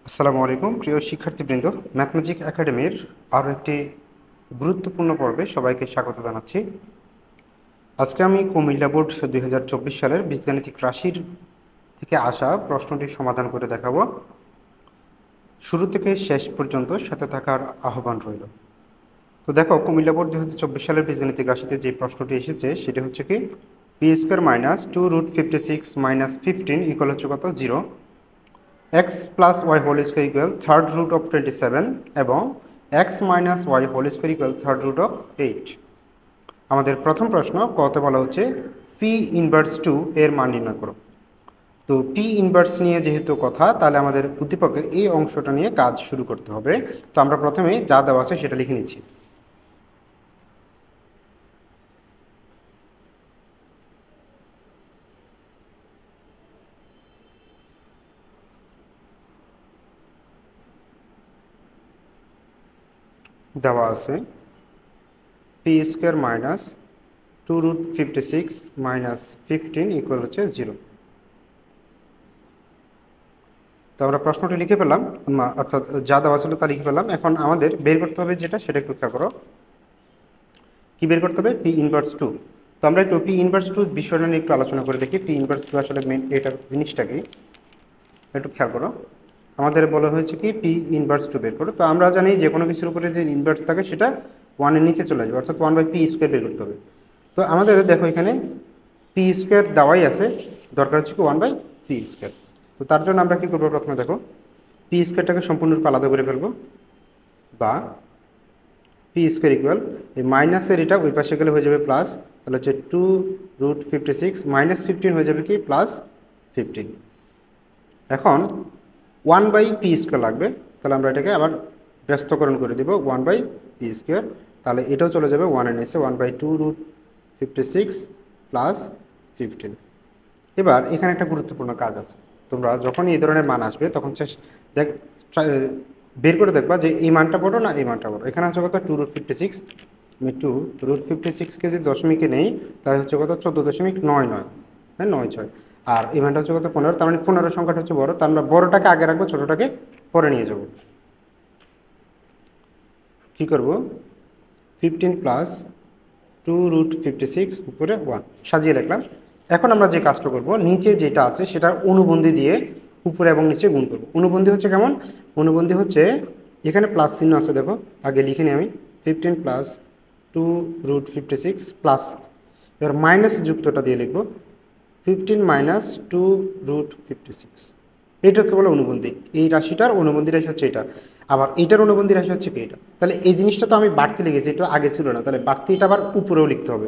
আসসালামু আলাইকুম প্রিয় শিক্ষার্থীবৃন্দ, ম্যাথমেটিক একাডেমির আরও একটি গুরুত্বপূর্ণ পর্বে সবাইকে স্বাগত জানাচ্ছি। আজকে আমি কুমিল্লা বোর্ড 2024 সালের বীজগাণিতিক রাশির থেকে আসা প্রশ্নটির সমাধান করে দেখাবো। শুরু থেকে শেষ পর্যন্ত সাথে থাকার আহ্বান রইল। তো দেখো, কুমিল্লা বোর্ড 2024 সালের বীজগাণিতিক রাশিতে যে প্রশ্নটি এসেছে সেটি হচ্ছে কি P square minus 2√56 minus 15 equal হচ্ছে কত 0, x plus Y whole square equal third root of 27 এবং x minus Y whole square equal third root of 8। আমাদের প্রথম প্রশ্ন কতে বলা হচ্ছে পি ইনভার্স 2 এর মান নির্ণয় করো। তো পি ইনভার্স নিয়ে যেহেতু কথা, তাহলে আমাদের উদ্দীপকের এই অংশটা নিয়ে কাজ শুরু করতে হবে। তো আমরা প্রথমে যা দেওয়া আছে সেটা লিখে নিচ্ছি। দেওয়া আছে P square minus 2√56 minus 15 equal হচ্ছে 0। তো আমরা প্রশ্নটি লিখে পেলাম, অর্থাৎ যা দেওয়া ছিল তা লিখে পেলাম। এখন আমাদের বের করতে হবে যেটা, সেটা একটু খেয়াল করো। কি বের করতে হবে? P inverse 2। তো আমরা একটু পি ইনভার্স 2 বিষয়টা নিয়ে একটু আলোচনা করে দেখি। পি ইনভার্স 2 আসলে মেন এটার জিনিসটা কি একটু খেয়াল করো। আমাদের বলা হয়েছে কি পি ইনভার্স 2 বের করো। তো আমরা জানি যে কোনো কিছুর উপরে যে ইনভার্স থাকে সেটা 1 এর নিচে চলে যাবে, অর্থাৎ 1/p স্কোয়ার বের করতে হবে। তো আমাদের দেখো এখানে পি স্কোয়ার দেওয়াই আছে, দরকার হচ্ছে কি 1/p স্কোয়ার। তো তার জন্য আমরা কি করবো? প্রথমে দেখো পি স্কোয়ারটাকে সম্পূর্ণরূপে আলাদা করে ফেলবো, বা পি স্কোয়ার ইকুয়াল এই মাইনাসের এটা ওই পাশে গেলে হয়ে যাবে প্লাস, তাহলে হচ্ছে 2√56 মাইনাস 15 হয়ে যাবে কি প্লাস 15। এখন 1/p স্কোয়ার লাগবে, তাহলে আমরা এটাকে আবার ব্যস্তকরণ করে দেব 1/p স্কোয়ার। তাহলে এটাও চলে যাবে 1 এর নিচে, 1/2√56 প্লাস 15। এবার এখানে একটা গুরুত্বপূর্ণ কাজ আছে। তোমরা যখনই এই ধরনের মান আসবে তখন দেখ বের করে দেখবা যে এই মানটা বড় না এই মানটা বড়। এখানে হচ্ছে কত 2√56, আমি 2√56কে যদি দশমিকে নেই তাহলে হচ্ছে কত 14.99, হ্যাঁ 96। আর এই মানটা হচ্ছে কত 15, তার মানে 15 সংখ্যাটা হচ্ছে বড়। তার আমরা বড়টাকে আগে রাখবো, ছোটটাকে পরে নিয়ে যাব। কি করব? 15 প্লাস 2√56 উপরে 1 সাজিয়ে লিখলাম। এখন আমরা যে কাজটা করব, নিচে যেটা আছে সেটার অনুবন্ধী দিয়ে উপরে এবং নিচে গুণ করব। অনুবন্ধী হচ্ছে কেমন? অনুবন্ধী হচ্ছে এখানে প্লাস চিহ্ন আছে, দেখো আগে লিখে নিই আমি। 15 প্লাস 2√56 প্লাস, এবার মাইনাস যুক্তটা দিয়ে লিখব 15 মাইনাস 2√56। এইটাকে বলে অনুবন্ধী। এই রাশিটার অনুবন্ধী রাশি হচ্ছে এটা, আবার এইটার অনুবন্ধী রাশি হচ্ছে কি এটা। তাহলে এই জিনিসটা তো আমি বাড়তি লিখেছি, এটা আগে ছিল না, তাহলে বাড়তিটা আবার উপরেও লিখতে হবে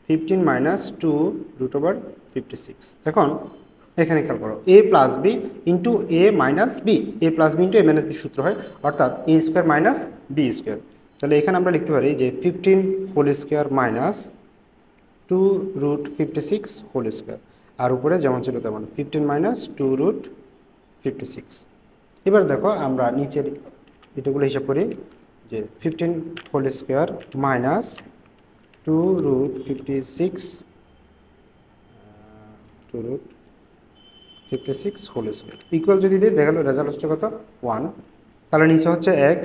15 মাইনাস 2√56। এখন এখানে খেয়াল করো A plus B into A minus B, A plus B into A minus B সূত্র হয়, অর্থাৎ A square minus B square. তাহলে এখানে আমরা লিখতে পারি যে 15 whole square minus 2√56 whole square, আর উপরে যেমন ছিল তেমন 15 মাইনাস 2√56। এবার দেখো আমরা নিচের এটাগুলো হিসাব করি যে 15 whole square minus 2√56 whole square equal যদি দিই দেখালো রেজাল্ট হচ্ছে কত 1। তাহলে নিচে হচ্ছে 1,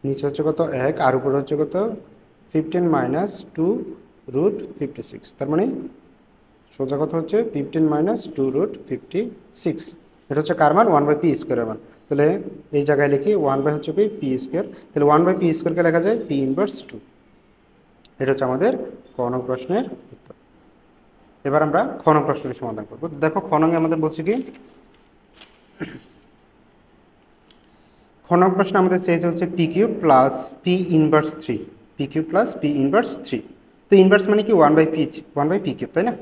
নিচে হচ্ছে কত 1, আর উপরে হচ্ছে কত 15 মাইনাস 2√56। তার মানে সোজা কথা হচ্ছে 15 মাইনাস 2√56। এটা হচ্ছে কার মান? 1/p স্কোয়ারের মান। তাহলে এই জায়গায় লিখি 1/, হচ্ছে কি পি স্কোয়ার। তাহলে 1/p স্কোয়ারকে লেখা যায় পি ইনভার্স 2। এটা হচ্ছে আমাদের ক নং প্রশ্নের উত্তর। এবার আমরা খ নং প্রশ্নের সমাধান করব। দেখো খ নং আমাদের বলছে কি, খ নং প্রশ্ন আমাদের চেয়েছে হচ্ছে P cube plus P inverse 3, P cube plus P inverse 3। তো ইনভার্স মানে কি 1/p কিউব, তাই না?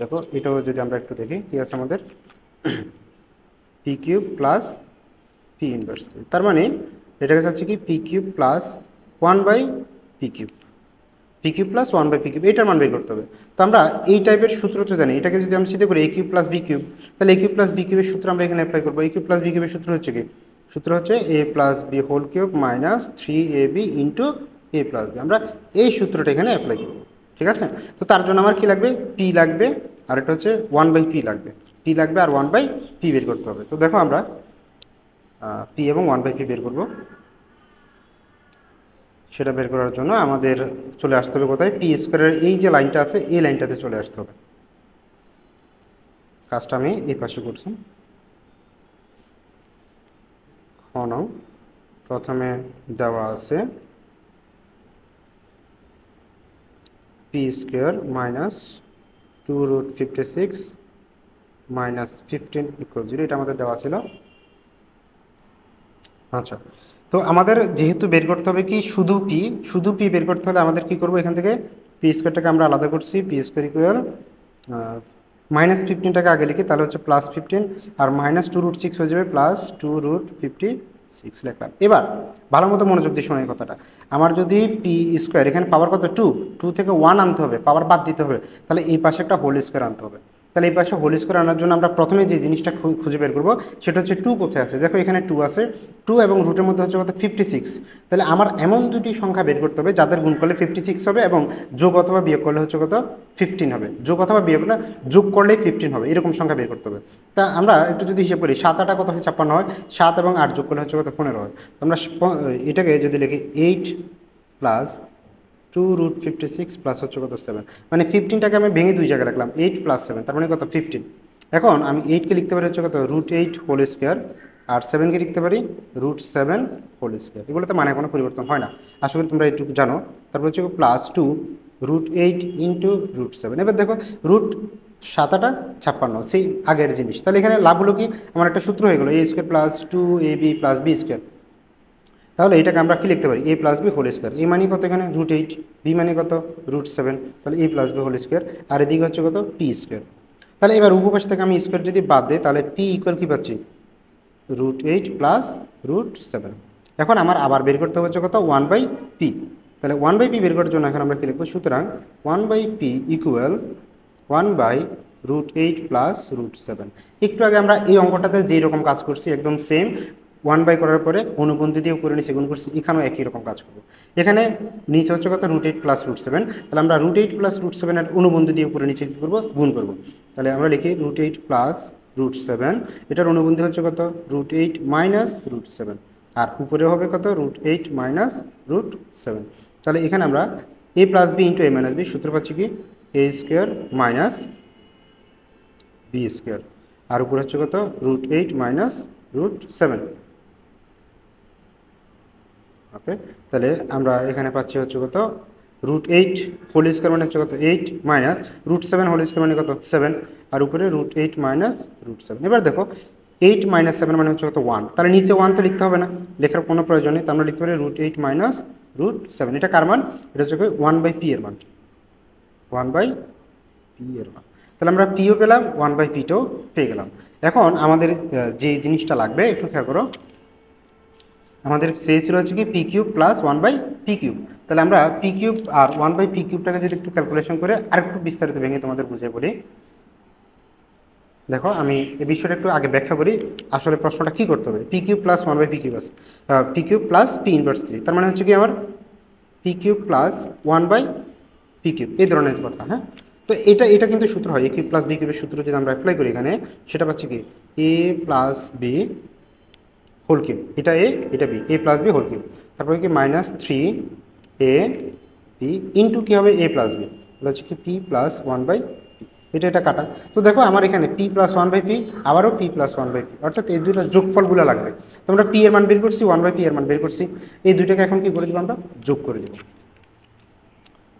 দেখো এটাও যদি আমরা একটু দেখি কি আছে আমাদের, P cube plus P inverse 3, তার মানে এটাকে যাচ্ছে কি P cube plus 1/p cube, P cube plus 1/p cube, এটার মান বের করতে হবে। তো আমরা এই টাইপের সূত্র তো জানি, এটাকে যদি আমরা চিন্তা করি এ কিউব প্লাস বি কিউব, তাহলে এ কিউব প্লাস বি কিউবের সূত্র আমরা এখানে অ্যাপ্লাই করবো। এ কিউব প্লাস বি কিউবের সূত্র হচ্ছে কি? সূত্র হচ্ছে A plus B whole cube minus 3ab into A plus B. আমরা এই সূত্রটা এখানে অ্যাপ্লাই করবো, ঠিক আছে? তো তার জন্য আমার কি লাগবে? পি লাগবে, আর এটা হচ্ছে 1/p লাগবে, পি লাগবে আর 1/p বের করতে হবে। তো দেখো আমরা পি এবং 1/p বের করব। সেটা বের করার জন্য আমাদের চলে আসতে হবে কোথায়, পি স্কোয়ারের এই যে লাইনটা আছে এই লাইনটাতে চলে আসতে হবে। কাজটা আমি এই পাশে করছি। ঘন প্রথমে দেওয়া আছে P square minus 2√56 minus 15 equal 0, এটা আমাদের দেওয়া ছিল। আচ্ছা, তো আমাদের যেহেতু বের করতে হবে কি শুধু পি বের করতে হলে আমাদের কি করব, এখান থেকে পি স্কোয়ারটাকে আমরা আলাদা করছি, পি স্কোয়ার ইকুয়াল -15টাকে আগে লিখি, তাহলে হচ্ছে +15 আর -2√6 হয়ে যাবে +2√56 লিখলাম। এবার ভালো মতো মনোযোগ দিয়ে শোনো এই কথাটা। আমার যদি পি স্কোয়ার এখানে পাওয়ার কত 2 থেকে 1 আনতে হবে, পাওয়ার বাদ দিতে হবে, তাহলে এই পাশে একটা হোল স্কোয়ার আনতে হবে। তাহলে এই পাশে হোল স্কোয়ার আনার জন্য আমরা প্রথমে যে জিনিসটা খুঁজে বের করবো সেটা হচ্ছে 2 কোথায় আছে। দেখো এখানে 2 আছে, 2 এবং রুটের মধ্যে হচ্ছে কত 56। তাহলে আমার এমন দুটি সংখ্যা বের করতে হবে যাদের গুণ করলে 56 হবে এবং যোগ অথবা বিয়োগ করলে হচ্ছে কত 15 হবে। যোগ অথবা বিয়োগ না, যোগ করলেই 15 হবে, এরকম সংখ্যা বের করতে হবে। তা আমরা একটু যদি হিসেব করি, 7 8 কত হয় 56 হয়, 7 এবং 8 যোগ করলে হচ্ছে কত 15 হয়। তো আমরা এটাকে যদি লিখি 8 প্লাস 2√56 প্লাস হচ্ছে কত 7, মানে 15টাকে আমি ভেঙে দুই জায়গায় রাখলাম, 8 প্লাস 7 তার মানে কত 15। এখন আমি 8কে লিখতে পারি হচ্ছে কত √8 হোল স্কোয়ার, আর 7কে লিখতে পারি √7 হোল স্কোয়ার। এগুলোতে মানে কোনো পরিবর্তন হয় না, আশা করি তোমরা একটু জানো। তারপর হচ্ছে +2√8 ইন্টু √7। এবার দেখো রুট 7 8 56 সেই আগের জিনিস। তাহলে এখানে লাভ হলো কি, আমার একটা সূত্র হয়ে গেলো a square plus 2ab plus b square. তাহলে এটাকে আমরা কি লিখতে পারি, a plus B whole square. A মানে কত এখানে √8, বি মানে কত √7, তাহলে a plus B whole square, আর এদিকে হচ্ছে কত পি স্কোয়ার। তাহলে এবার উপপাশ থেকে আমি স্কোয়ার যদি বাদ দিই তাহলে পি ইকুয়াল কী পাচ্ছি √8 প্লাস √7। এখন আমার আবার বের করতে হচ্ছে কত 1/p। তাহলে 1/p বের করার জন্য এখন আমরা কী লিখবো, সুতরাং 1/p ইকুয়াল 1/√8 প্লাস √7। একটু আগে আমরা এই অঙ্কটাতে যেই রকম কাজ করছি একদম সেম 1/, করার পরে অনুবন্ধী দিয়েও করে নিচে গুণ করছি, এখানেও একই রকম কাজ করবো। এখানে নিচে হচ্ছে কত √8 প্লাস √7, তাহলে আমরা √8 প্লাস √7 এর অনুবন্ধী দিয়ে উপরে নিচে কী করবো গুণ করবো। তাহলে আমরা লিখি √8 প্লাস √7, এটার অনুবন্ধী হচ্ছে কত √8 মাইনাস √7, আর উপরে হবে কত √8 মাইনাস √7। তাহলে এখানে আমরা a plus B into a minus B সূত্র পাচ্ছি কি a square minus B square, আর উপরে হচ্ছে কত √8 মাইনাস √7। ওকে, তাহলে আমরা এখানে পাচ্ছি হচ্ছে কত √8 হোল স্কোয়ার মানে হচ্ছে কত 8 মাইনাস √7 হোল স্কোয়ার মানে কত 7, আর উপরে √8 মাইনাস √7। এবার দেখো 8 মাইনাস 7 মানে হচ্ছে কত 1, তাহলে নিচে 1 তো লিখতে হবে না, লেখার কোনো প্রয়োজন নেই। তো আমরা লিখতে পারি √8 মাইনাস √7। এটা কার মান, এটা হচ্ছে 1/p এর মান, 1/p এর মান। তাহলে আমরা পিও পেলাম, 1/pটাও পেয়ে গেলাম। এখন আমাদের যে জিনিসটা লাগবে একটু খেয়াল করো, আমাদের চেয়েছিল হচ্ছে কি P cube plus 1/p cube. তাহলে আমরা পি কিউব আর 1/p কিউবটাকে যদি একটু ক্যালকুলেশন করে আর একটু বিস্তারিত ভেঙে তোমাদের বুঝিয়ে বলি। দেখো আমি এই বিষয়টা একটু আগে ব্যাখ্যা করি, আসলে প্রশ্নটা কী করতে হবে। P cube plus 1/p cube আছে, P cube plus P inverse 3, তার মানে হচ্ছে কি আমার P cube plus 1/p cube, এই ধরনের কথা। হ্যাঁ, তো এটা কিন্তু সূত্র হয়, এ কিউব প্লাস বি কিউবের সূত্র যদি আমরা অ্যাপ্লাই করি এখানে, সেটা পাচ্ছি কি A plus B whole cube, এটা এ এটা B, A plus B whole cube, তারপরে কি -3ab ইন্টু কী হবে এ প্লাস বি, তাহলে হচ্ছে কি পি প্লাস 1/p। এটা কাটা। তো দেখো আমার এখানে পি প্লাস 1/p আবারও পি প্লাস 1/p, অর্থাৎ এই দুইটা যোগফলগুলো লাগবে। তো আমরা পি এর মান বের করছি, 1/p এর মান বের করছি, এই দুইটাকে এখন কি করে দেবো আমরা যোগ করে দেবো।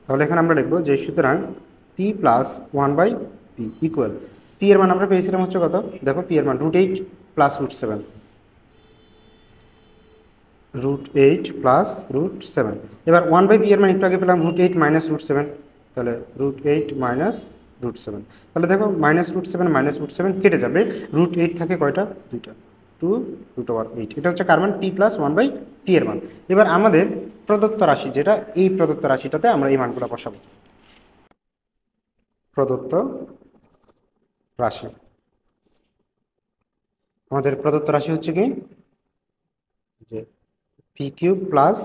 তাহলে এখানে আমরা লিখবো যে সুতরাং P plus 1/p equal, P এর মান আমরা পেয়েছিলাম হচ্ছে কত, দেখো পি এর মান √8 প্লাস √7, √8 প্লাস √7। এবার 1/p এর মান একটু আগে পেলাম √8 মাইনাস √7, তাহলে √8 মাইনাস √7। তাহলে দেখো -√7 কেটে যাবে, √8 থাকে কয়টা দুইটা, 2√8। এটা হচ্ছে কার মান পি প্লাস 1/p এর মান। এবার আমাদের প্রদত্ত রাশি যেটা, এই প্রদত্ত রাশিটাতে আমরা এই মানগুলো বসাবো। প্রদত্ত রাশি, আমাদের প্রদত্ত রাশি হচ্ছে কি যে P cube plus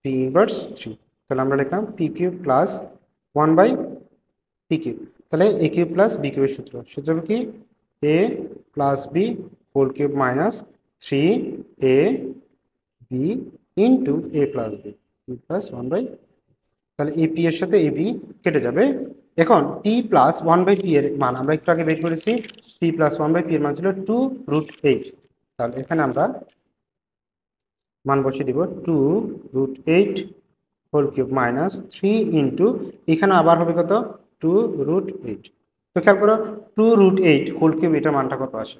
P inverse 3, তাহলে আমরা লিখলাম P cube plus 1/p cube. তাহলে এ কিউব প্লাস বি কিউবের সূত্র কি A plus B whole cube minus 3ab into a plus B plus 1/, তাহলে এ পি এর সাথে এ বি কেটে যাবে। এখন পি প্লাস 1/p এর মান আমরা একটু আগে বের করেছি, পি প্লাস 1/p এর মান ছিল 2√8। তাহলে এখানে আমরা মান বসিয়ে দিব 2√8 হোল কিউব মাইনাস 3 ইন্টু, এখানে আবার হবে কত 2√8। তো খেয়াল করো 2√8 হোল কিউব এটার মানটা কত আসে,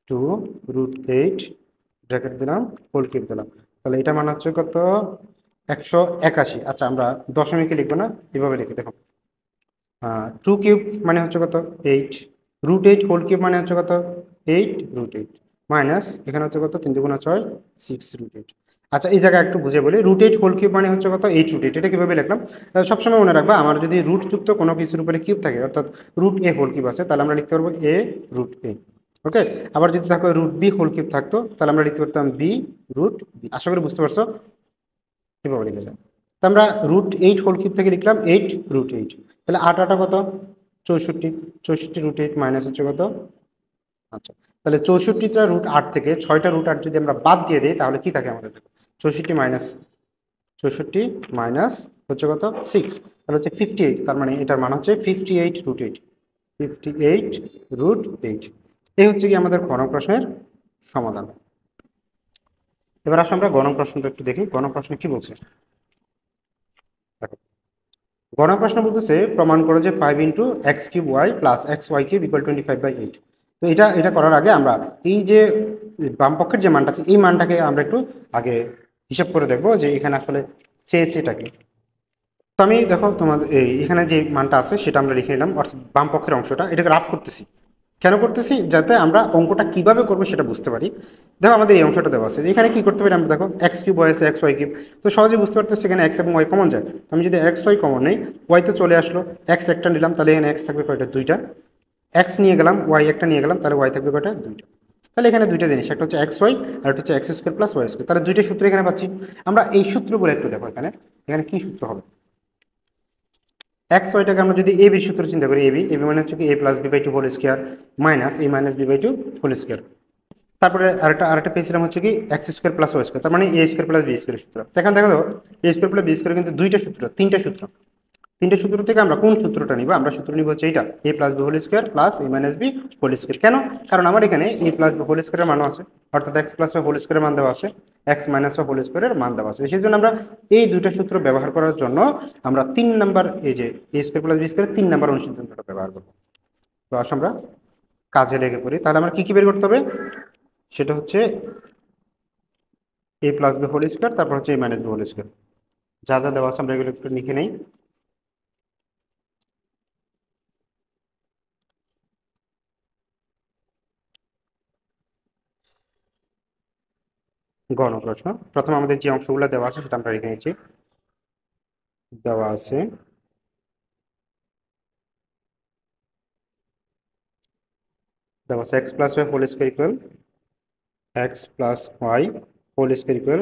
2√8 ব্র্যাকেট দিলাম হোল কিউব দিলাম, তাহলে এটা মান হচ্ছে কত 181। আচ্ছা আমরা দশমিকে লিখবো না, এভাবে লিখে দেখো 2 কিউব মানে হচ্ছে কত 8, √8 হোল কিউব মানে হচ্ছে কত 8√8 মাইনাস এখানে হচ্ছে কত 3 2 6 6√8। আচ্ছা এই জায়গায় একটু বুঝে বলি, √8 হোল কিউব মানে হচ্ছে কত 8√8। এটা কিভাবে লিখলাম সবসময় মনে রাখবা, আমার যদি রুট যুক্ত কোনো কিছুর উপরে কিউব থাকে অর্থাৎ √a হোল কিউব আছে তাহলে আমরা লিখতে পারবো a√a। ওকে, আবার যদি থাকো √b হোল কিউব থাকতো তাহলে আমরা লিখতে পারতাম b√b। আশা করি বুঝতে পারছো, এভাবে লিখে যায়। তো আমরা √8 হোল কিউব থেকে লিখলাম 8√8, তাহলে 8 8 কত 64, 64√8 মাইনাস হচ্ছে কত, আচ্ছা তাহলে 64টা √8 থেকে 6টা √8 যদি আমরা বাদ দিয়ে দিই তাহলে কি থাকে আমাদের, দেখো 64 মাইনাস হচ্ছে কত 6, তাহলে হচ্ছে 58, তার মানে এটার মান হচ্ছে 58√8, 58√8। এই হচ্ছে কি আমাদের ঘন প্রশ্নের সমাধান। এবার আসলে আমরা গণ প্রশ্নটা একটু দেখি, গণ প্রশ্নে কি বলছে। দেখো গণ প্রশ্ন বলতেছে প্রমাণ করো যে 5 into X cube Y plus X Y cube equal 25/8। তো এটা করার আগে আমরা এই যে বাম পক্ষের যে মানটা আছে এই মানটাকে আমরা একটু আগে হিসাব করে দেখবো যে এখানে আসলে চেয়েছে এটাকে। তো আমি দেখো তোমাদের এখানে যে মানটা আছে সেটা আমরা লিখে নিলাম, অর্থাৎ বাম পক্ষের অংশটা এটাকে রাফ করতেছি। কেন করতেছি, যাতে আমরা অঙ্কটা কিভাবে করবো সেটা বুঝতে পারি। দেখো আমাদের এই অংশটা দেওয়া আছে, এখানে কি করতে পারি আমরা, দেখো এক্স কিউব ওয়াই আছে এক্স ওয়াই কিউব, তো সহজে বুঝতে পারতেছি এখানে এক্স এবং ওয়াই কমন যায়। তো আমি যদি এক্স ওয়াই কমন নেই, ওয়াই তো চলে আসলো, এক্স একটা নিলাম তাহলে এখানে এক্স থাকবে কয়টা, দুইটা। এক্স নিয়ে গেলাম ওয়াই একটা নিয়ে গেলাম তাহলে ওয়াই থাকবে কয়টা, দুইটা। তাহলে এখানে দুইটা জিনিস, একটা হচ্ছে এক্স ওয়াই আর একটা হচ্ছে X square plus Y square, তাহলে দুইটা সূত্র এখানে পাচ্ছি। আমরা এই সূত্রগুলো একটু দেখো, এখানে এখানে কি সূত্র হবে। এক্স ওয়াইটাকে আমরা যদি এ বির সূত্র চিন্তা করি, এবি এবি মানে হচ্ছে কি A plus B by two whole square minus A minus B by two whole square. তারপরে আরেকটা পেয়েছিলাম হচ্ছে কি X square plus Y square, তার মানে A square plus B square সূত্র। এখন দেখো A square plus B square কিন্তু দুইটা সূত্র, তিনটা সূত্র থেকে আমরা কোন সূত্রটা নিব, আমরা সূত্র নিব হচ্ছে এইটা A plus B whole square plus A minus B whole square. কেন, কারণ আমার এখানে এ প্লাস বি হোল স্কোয়ারের মানও আছে, অর্থাৎ এক্স প্লাস ওয়াই হোল স্কোয়ারের মান দেওয়া আছে, এক্স মাইনাস ওয়াই হোল স্কোয়ারের মান দেওয়া আছে। সেই জন্য আমরা এই দুইটা সূত্র ব্যবহার করার জন্য আমরা 3 নাম্বার এই যে এ স্কোয়ার প্লাস বি স্কোয়ারের 3 নাম্বার অনুসিদ্ধান্তটা ব্যবহার করবো। তো আসলে আমরা কাজে লেগে পড়ি, তাহলে আমরা কি কি বের করতে হবে, সেটা হচ্ছে A plus B whole square, তারপর হচ্ছে এ মাইনাস বি হোল স্কোয়ার। যা যা দেওয়া আছে আমরা এগুলো একটু লিখে নেই। গণ প্রশ্ন প্রথমে আমাদের যে অংশগুলো দেওয়া আছে সেটা আমরা লিখে নিচ্ছি। দেওয়া আছে X plus Y whole square equal X plus Y whole square equal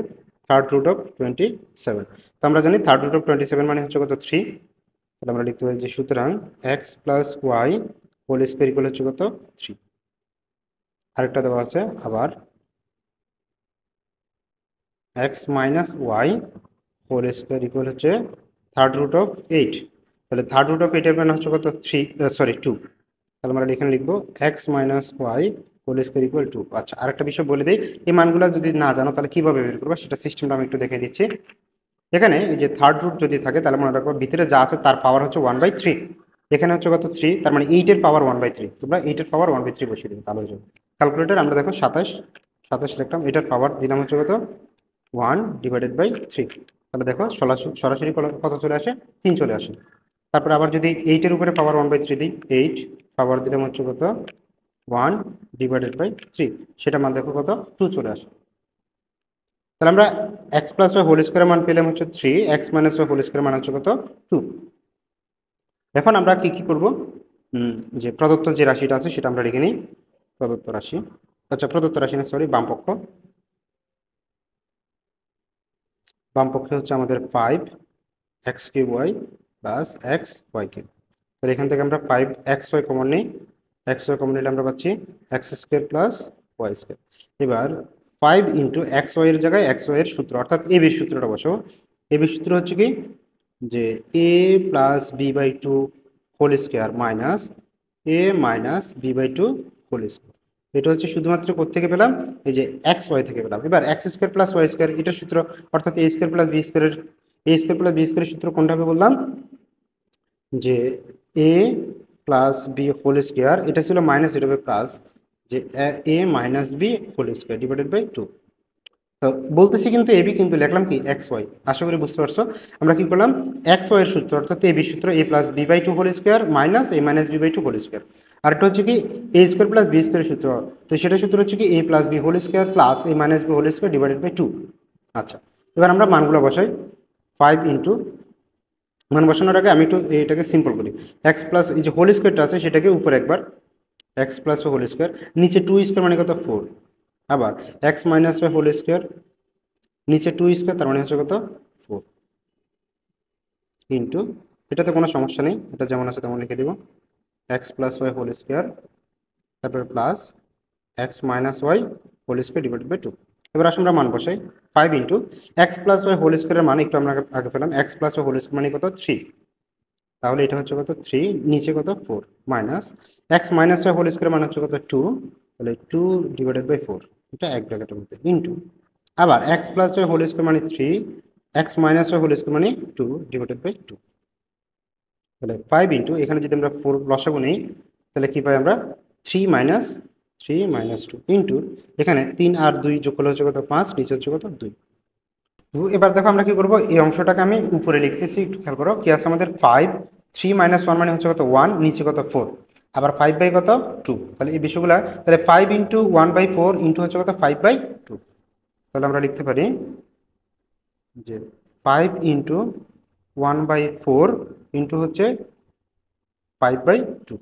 √27। তো আমরা জানি √27 মানে হচ্ছে কত 3, তাহলে আমরা লিখতে পারি যে সুতরাং X plus Y whole square equal হচ্ছে কত 3। আরেকটা দেওয়া আছে আবার X minus Y whole square equal হচ্ছে √8। তাহলে √8 এর মানে হচ্ছে কত 2, তাহলে আমরা এখানে লিখবো X minus Y whole square equal 2। আচ্ছা আরেকটা বিষয় বলে দিই, এই মানগুলো যদি না জানো তাহলে কিভাবে বের করবো সেটা সিস্টেমটা আমি একটু দেখে দিচ্ছি। এখানে এই যে থার্ড রুট যদি থাকে তাহলে মনে রাখবো ভিতরে যা আছে তার পাওয়ার হচ্ছে 1/3, এখানে হচ্ছে কত 3, তার মানে 8-এর পাওয়ার 1/3, তোমরা 8-এর পাওয়ার 1/3 বসিয়ে দেবে তাহলে হয়ে যাবে। ক্যালকুলেটার আমরা দেখো 27 লিখলাম, এটার পাওয়ার দিলাম হচ্ছে কত 1/3, তাহলে দেখো সরাসরি কত চলে আসে 3 চলে আসে। তারপরে আবার যদি 8-এর উপরে পাওয়ার 1/3 দিই, 8 পাওয়ার দিলাম হচ্ছে কত 1/3, সেটা মান দেখো কত 2 চলে আসে। তাহলে আমরা এক্স প্লাস ওয়াই হোল স্কোয়ারের মান পেলাম হচ্ছে 3, এক্স মাইনাস ওয়াই হোল স্কোয়ারের মান হচ্ছে কত 2। এখন আমরা কি কি করব, যে প্রদত্ত যে রাশিটা আছে সেটা আমরা লিখে নিই। প্রদত্ত রাশি, আচ্ছা প্রদত্ত রাশি না সরি, বামপক্ষ। বামপক্ষে হচ্ছে আমাদের 5 X cube Y plus X Y cube. তাহলে এখান থেকে আমরা 5 এক্স ওয়াই কমন নিই, এক্স ওয়াই কমন নিলে আমরা পাচ্ছি X square plus Y square. এবার 5 ইন্টু এক্স ওয়াই এর জায়গায় এক্স ওয়াই এর সূত্র অর্থাৎ এ বির সূত্রটা বসো। এ বির সূত্র হচ্ছে কি যে A plus B by two whole square minus A minus B by two whole square. এটা হচ্ছে শুধুমাত্র কোত্থেকে পেলাম, এই যে এক্স ওয়াই থেকে পেলাম। এবার X square plus Y square এটার সূত্র অর্থাৎ এ স্কোয়ার প্লাস বি স্কোয়ারের, এ স্কোয়ার প্লাস বি স্কোয়ারের সূত্র কোনটা হবে বললাম যে A plus B whole square, এটা ছিল মাইনাস, এটা হবে প্লাস, যে A minus B whole square divided by two. তো বলতেছি কিন্তু এবি কিন্তু লিখলাম কি এক্স ওয়াই, আশা করি বুঝতে পারছো। আমরা কি করলাম এক্স ওয়াই এর সূত্র অর্থাৎ এ বি সূত্র A plus B by two whole square minus A minus B by two whole square. আর এটা হচ্ছে কি এ স্কোয়ার প্লাস বি স্কোয়ারের সূত্র, তো সেটা সূত্র হচ্ছে কি A plus B whole square plus A minus B whole square divided by two. আচ্ছা, এবার আমরা মানগুলো বসাই। 5 ইন্টু, মান বসানোর আগে আমি একটু এটাকে সিম্পল করি। এক্স প্লাস এই যে হোল স্কোয়ারটা আছে সেটাকে উপরে একবার, এক্স প্লাস হোল স্কোয়ার, নিচে টু স্কোয়ার মানে কত 4, আবার X minus Y whole square, নিচে টু স্কোয়ার তার মানে হচ্ছে কত 4, ইন্টু, এটাতে কোনো সমস্যা নেই, এটা যেমন আছে তেমন লিখে দেবো, X plus Y whole square তারপরে plus X minus Y whole square divided by two. এবার আসলে আমরা মান বসাই। 5 into X plus Y whole স্কোয়ারের মান একটু আমরা আগে পেলাম, X plus Y whole square মানে কত 3, তাহলে এটা হচ্ছে কত 3, নিচে কত 4, minus X minus Y whole square মানে হচ্ছে কত 2, তাহলে 2 ডিভাইডেড বাই 4, এটা এক ব্র্যাকেটের মধ্যে, ইন্টু আবার X plus Y whole square মানে 3, X minus Y whole square মানে 2 ডিভাইডেড বাই 2। তাহলে 5 ইন্টু, এখানে যদি আমরা 4 লসাগু নেই তাহলে কি পাই আমরা 3 মাইনাস 2 ইন্টু, এখানে 3 আর 2 যোগ করলে হচ্ছে কত 5, নিচে হচ্ছে কত 2। এবার দেখো আমরা কি করবো, এই অংশটাকে আমি উপরে লিখতেছি, একটু খেয়াল করো কি আছে আমাদের 5, 3 মাইনাস 1 মানে হচ্ছে কত 1, নিচে কত 4, আবার 5 বাই কত 2, তাহলে এই বিষয়গুলো, তাহলে 5 ইন্টু 1/4 ইন্টু হচ্ছে কত 5/2, তাহলে আমরা লিখতে পারি যে 5 ইন্টু 1/4 ইন্টু হচ্ছে 5/2।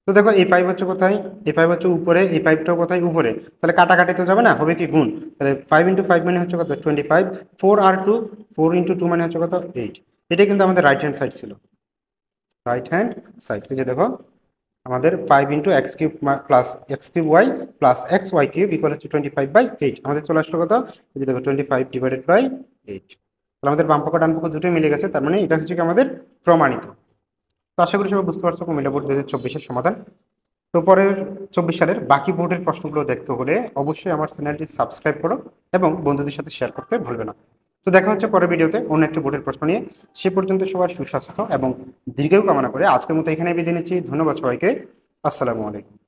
তো দেখো এই 5 হচ্ছে কোথায়, এই 5 হচ্ছে উপরে, এই 5টাও কোথায় উপরে, তাহলে কাটাকাটি তো যাবে না, হবে কি গুণ, তাহলে 5 ইন্টু 5 মানে হচ্ছে কত 25, 4 আর 2, 4 ইন্টু 2 মানে হচ্ছে কত 8। এটা কিন্তু আমাদের রাইট হ্যান্ড সাইড ছিল, রাইট হ্যান্ড সাইড। এই যে দেখো আমাদের 5 into X cube plus X cube Y plus X Y cube equal হচ্ছে 25/8, আমাদের চলে আসলো কত, এই যে দেখো 25 ডিভাইডেড বাই 8। তাহলে আমাদের বাম পক্ষ ডান পক্ষ দুটোই মিলে গেছে, তার মানে এটা হচ্ছে কি আমাদের প্রমাণিত। তো আশা করি সবাই বুঝতে পারছো কুমিল্লা বোর্ড 2024-এর সমাধান। তো পরের 24 সালের বাকি বোর্ডের প্রশ্নগুলো দেখতে হলে অবশ্যই আমার চ্যানেলটি সাবস্ক্রাইব করো এবং বন্ধুদের সাথে শেয়ার করতে ভুলবে না। তো দেখা হচ্ছে পরের ভিডিওতে অন্য একটি বোর্ডের প্রশ্ন নিয়ে। সে পর্যন্ত সবার সুস্বাস্থ্য এবং দীর্ঘায়ু কামনা করে আজকের মতো এখানে বিদায় নিচ্ছি। ধন্যবাদ সবাইকে, আসসালামু আলাইকুম।